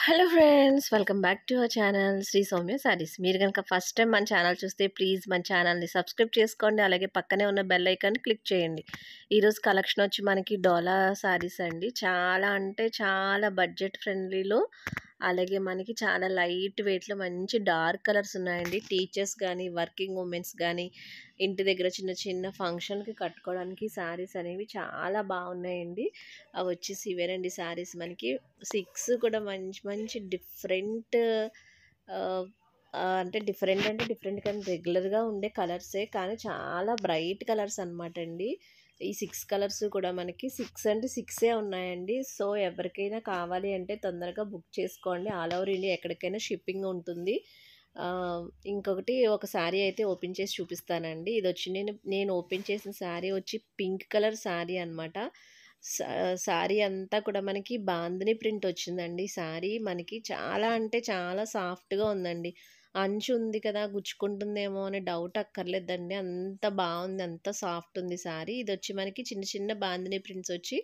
Hello friends, welcome back to our channel Sri Soumya sarees. మీరు కనుక first time మన channel చూస్తే ప్లీజ్ మన ఛానల్ని సబ్స్క్రైబ్ చేసుకోండి. అలాగే పక్కనే ఉన్న బెల్ ఐకాన్ క్లిక్ చేయండి. ఈరోజు కలెక్షన్ వచ్చి మనకి డోలా సారీస్ అండి. చాలా అంటే చాలా బడ్జెట్ ఫ్రెండ్లీలో, అలాగే మనకి చాలా లైట్ వెయిట్లో మంచి డార్క్ కలర్స్ ఉన్నాయండి. టీచర్స్ కానీ, వర్కింగ్ ఉమెన్స్ కానీ, ఇంటి దగ్గర చిన్న చిన్న ఫంక్షన్కి కట్టుకోవడానికి శారీస్ అనేవి చాలా బాగున్నాయండి. అవి వచ్చేసి ఇవేనండి శారీస్. మనకి 6 కూడా మంచి మంచి డిఫరెంట్ అంటే డిఫరెంట్ కానీ రెగ్యులర్గా ఉండే కలర్సే, కానీ చాలా బ్రైట్ కలర్స్ అనమాట అండి. ఈ 6 కలర్స్ కూడా మనకి 6 అంటే 6 ఉన్నాయండి. సో ఎవరికైనా కావాలి అంటే తొందరగా బుక్ చేసుకోండి. ఆల్ ఓవర్ ఇండియా ఎక్కడికైనా షిప్పింగ్ ఉంటుంది. ఇంకొకటి ఒక శారీ అయితే ఓపెన్ చేసి చూపిస్తానండి. ఇది వచ్చి నేను ఓపెన్ చేసిన శారీ వచ్చి పింక్ కలర్ శారీ అనమాట. శారీ అంతా కూడా మనకి బాందిని ప్రింట్ వచ్చిందండి. శారీ మనకి చాలా అంటే చాలా సాఫ్ట్గా ఉందండి. అంచు ఉంది కదా, గుచ్చుకుంటుందేమో అనే డౌట్ అక్కర్లేదండి. అంత బాగుంది, అంత సాఫ్ట్ ఉంది శారీ. ఇది వచ్చి మనకి చిన్న చిన్న బాందిని ప్రింట్స్ వచ్చి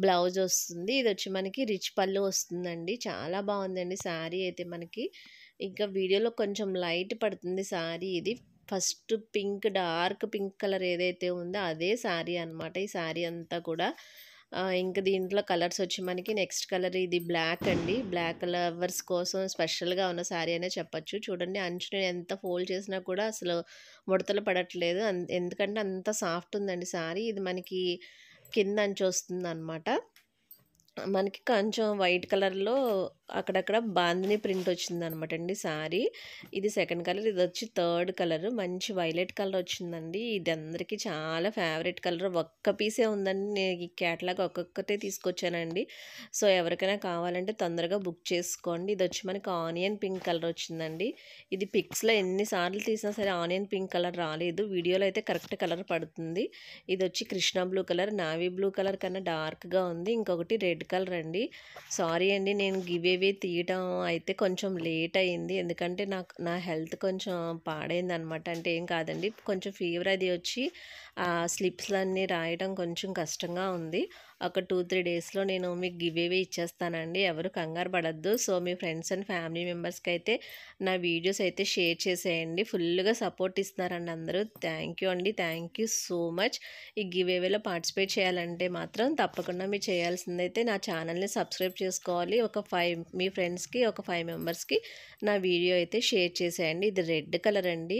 బ్లౌజ్ వస్తుంది. ఇది వచ్చి మనకి రిచ్ పళ్ళు వస్తుందండి. చాలా బాగుందండి శారీ అయితే మనకి. ఇంకా వీడియోలో కొంచెం లైట్ పడుతుంది శారీ. ఇది first pink, dark pink colour ఏదైతే ఉందో అదే శారీ అనమాట. ఈ శారీ అంతా కూడా ఇంకా దీంట్లో కలర్స్ వచ్చి మనకి నెక్స్ట్ కలర్ ఇది బ్లాక్ అండి. బ్లాక్ లవర్స్ కోసం స్పెషల్గా ఉన్న శారీ అనే చెప్పచ్చు. చూడండి, అంచు నేను ఎంత ఫోల్డ్ చేసినా కూడా అసలు ముడతలు పడట్లేదు. ఎందుకంటే అంత సాఫ్ట్ ఉందండి శారీ. ఇది మనకి కింద అంచు వస్తుంది అనమాట. మనకి కొంచెం వైట్ కలర్లో అక్కడక్కడ బాందిని ప్రింట్ వచ్చిందనమాట అండి శారీ. ఇది సెకండ్ కలర్. ఇది వచ్చి థర్డ్ కలర్, మంచి వైలెట్ కలర్ వచ్చిందండి. ఇది అందరికీ చాలా ఫేవరెట్ కలర్. ఒక్క పీసే ఉందండి. నేను ఈ క్యాటలాగ్ ఒక్కొక్కటే తీసుకొచ్చానండి. సో ఎవరికైనా కావాలంటే తొందరగా బుక్ చేసుకోండి. ఇది వచ్చి మనకి ఆనియన్ పింక్ కలర్ వచ్చిందండి. ఇది పిక్స్లో ఎన్నిసార్లు తీసినా సరే ఆనియన్ పింక్ కలర్ రాలేదు. వీడియోలో అయితే కరెక్ట్ కలర్ పడుతుంది. ఇది వచ్చి Krishna blue colour, navy blue colour కన్నా డార్క్గా ఉంది. ఇంకొకటి రెడ్ కలర్ అండి. సారీ అండి, నేను గివేవే తీయటం అయితే కొంచెం లేట్ అయింది. ఎందుకంటే నా హెల్త్ కొంచెం పాడైంది అనమాట. అంటే ఏం కాదండి, కొంచెం ఫీవర్ అది వచ్చి ఆ స్లిప్స్లన్నీ రాయడం కొంచెం కష్టంగా ఉంది. ఒక 2-3 డేస్లో నేను మీకు గివేవే ఇచ్చేస్తానండి. ఎవరు కంగారు పడద్దు. So me friends and family మెంబర్స్కి అయితే నా వీడియోస్ అయితే షేర్ చేసేయండి. ఫుల్గా సపోర్ట్ ఇస్తున్నారండి అందరూ. థ్యాంక్ యూ అండి, థ్యాంక్ యూ సో మచ్. ఈ గివేవేలో పార్టిసిపేట్ చేయాలంటే మాత్రం తప్పకుండా మీరు చేయాల్సిందైతే నా ఛానల్ని సబ్స్క్రైబ్ చేసుకోవాలి. మీ ఫ్రెండ్స్కి ఒక 5 మెంబర్స్కి నా వీడియో అయితే షేర్ చేసేయండి. ఇది రెడ్ కలర్ అండి.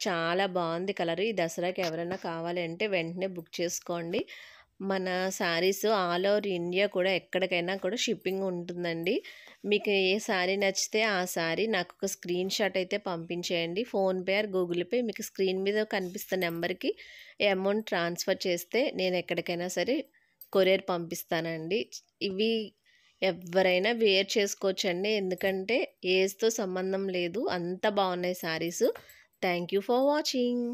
చాలా బాగుంది కలర్. ఈ దసరాకి ఎవరైనా కావాలి అంటే వెంటనే బుక్ చేసుకోండి. మన శారీస్ ఆల్ ఓవర్ ఇండియా కూడా ఎక్కడికైనా కూడా షిప్పింగ్ ఉంటుందండి. మీకు ఏ శారీ నచ్చితే ఆ శారీ నాకు ఒక స్క్రీన్ షాట్ అయితే పంపించేయండి. ఫోన్పే ఆర్ గూగుల్ పే మీకు స్క్రీన్ మీద కనిపిస్తున్న నెంబర్కి అమౌంట్ ట్రాన్స్ఫర్ చేస్తే నేను ఎక్కడికైనా సరే కొరియర్ పంపిస్తానండి. ఇవి ఎవరైనా వేర్ చేసుకోవచ్చండి. ఎందుకంటే ఏజ్తో సంబంధం లేదు. అంత బాగున్నాయి saris. Thank you for watching.